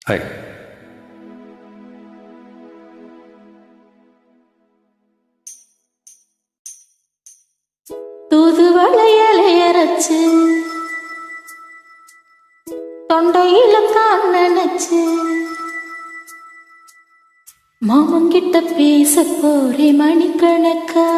Hi. தூதுவளையலை அரைச்சு தொண்டையில கான் நினைச்சு மாமங்கிட்ட பேச போறே மணிக்கணக்கா.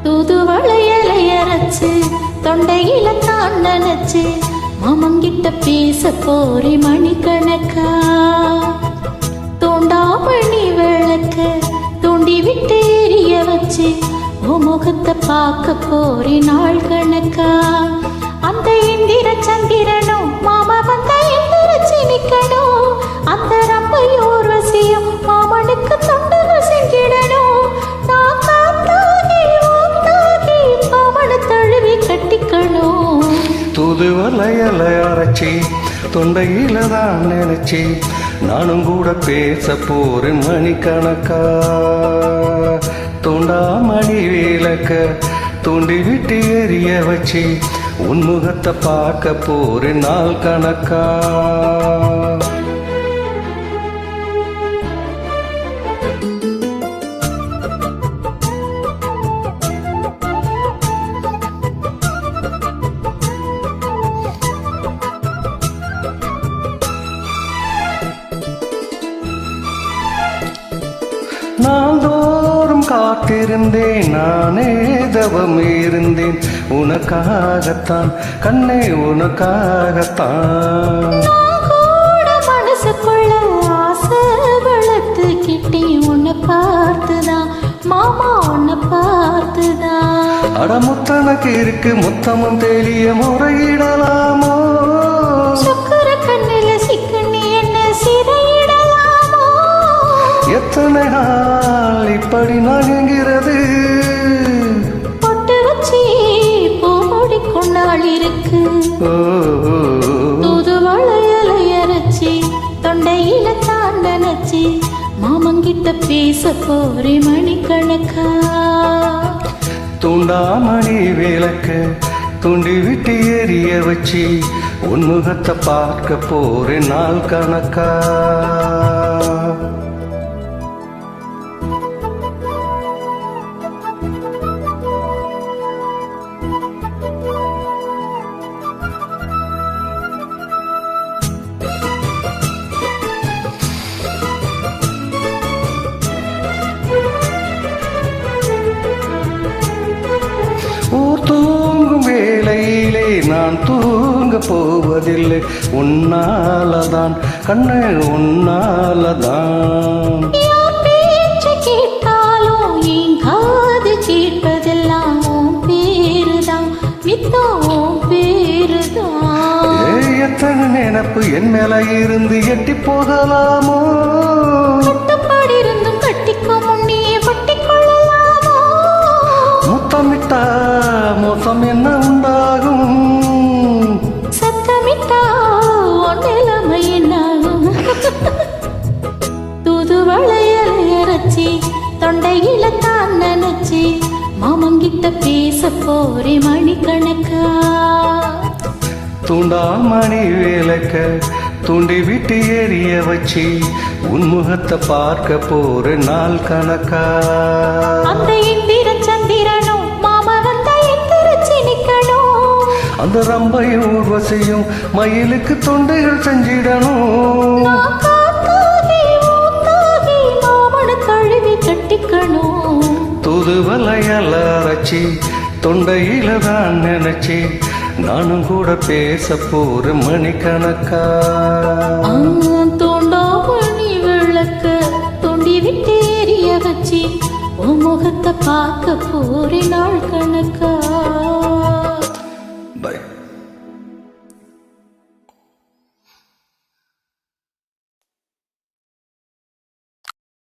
தூதுவளையலை அரைச்சு தொண்டையில தான் நினைச்சு மாமங்கிட்ட பேச போறே மணிக்கணக்கா. தோண்டாமணி விளக்க தூண்டி விட்டு எரிய வச்சு ஓ முகத்தை பார்க்க போறே நாள் கணக்கா. அந்த இந்திர சந்திரனும் மாமா வந்த எந்திரச்சி நிக்கணும். அந்த ரம்பையோர் வசியம் மாமனுக்கு தொண்டர்கள் செஞ்சிடணும். நான் காத்தாகி ஓட்டாகி மாமனை தழுவி கட்டிக்கணும். தூதுவளையலை அரைச்சி தொண்டையில தான் நினைச்சி நானும் கூட பேச போறேன் மணிக்கணக்கா. தோண்டாமணி விளக்க தூண்டி விட்டு எரிய வச்சு உன்முகத்தை பார்க்க போறேன் நாள் கணக்கா. நாள்தோறும் காத்திருந்தேன், நானே தவம் இருந்தேன் உனக்காகத்தான் கண்ணே உனக்காகத்தான். மனசுக்குள்ள ஆசை வளர்த்துக்கிட்டே உன்னை பார்த்துதான் மாமா உன்னை பார்த்துதான். அடமுத்தனக்கு இருக்கு முத்தமும் தெளிய முறையிடலாமோ. சுக்கர கண்ணில சிக்கண்ணி என்ன சிறையிடலாமோ. எத்தனை நாள் இப்படி நகங்கிறது. பொட்டு வச்சு பூமுடி கொண்டாள் இருக்கு. தூதுவளையலை அரைச்சி தொண்டையில தான் நினைச்சி மாமங்கிட்ட பேச போறே மணிக்கணக்கா. தூண்டாமணி விளக்க தூண்டி விட்டு எரிய வச்சு உன்முகத்தை பார்க்க போறேன் நாள் கணக்கா. தூங்கும் வேளையிலே நான் தூங்க போவதில்லை உன்னாலதான் கண்ணு உன்னாலதான். கேட்டாலும் என் காது கேட்பதெல்லாம் பேருதான் மித்தம் பேருதான். எத்தனை நினப்பு என் மேல இருந்து எட்டி போகலாமோ. கட்டுப்பாடு இருந்தும் கட்டிக்க முன்னியே பட்டிக்கொள்ளலாமோ. முத்தமிட்டா மோசம் என்ன உண்டாகும். சத்தமிட்டா நிலைமை என்னாகும். தூதுவளையலை அரைச்சி தொண்டையில தான் நினைச்சி மாமங்கிட்ட பேச போறே மணிக்கணக்கா. தூண்டாமணி விளக்க தூண்டி விட்டு எரிய வச்சு உன்முகத்தை பார்க்க போற நாள் கணக்கா. அந்த இந்திர சந்திரனும் மாமா வந்த எந்திரச்சி நிக்கணும். அந்த ரம்பையும் ஊர்வசியும் மயிலுக்கு தொண்டைகள் செஞ்சிடணும். நான் காத்தாகி ஊத்தாகி மாமனை தழுவி கட்டிக்கணும். தூதுவளையலை அரைச்சி தொண்டையில தான் நினைச்சி நானும் கூட பேச போற மணிக்கணக்கா. தோண்டாமணி விளக்க தோண்டி விட்டு எரிய வச்சு உன் முகத்தை பார்க்க போறே நாள் கணக்கா. பை.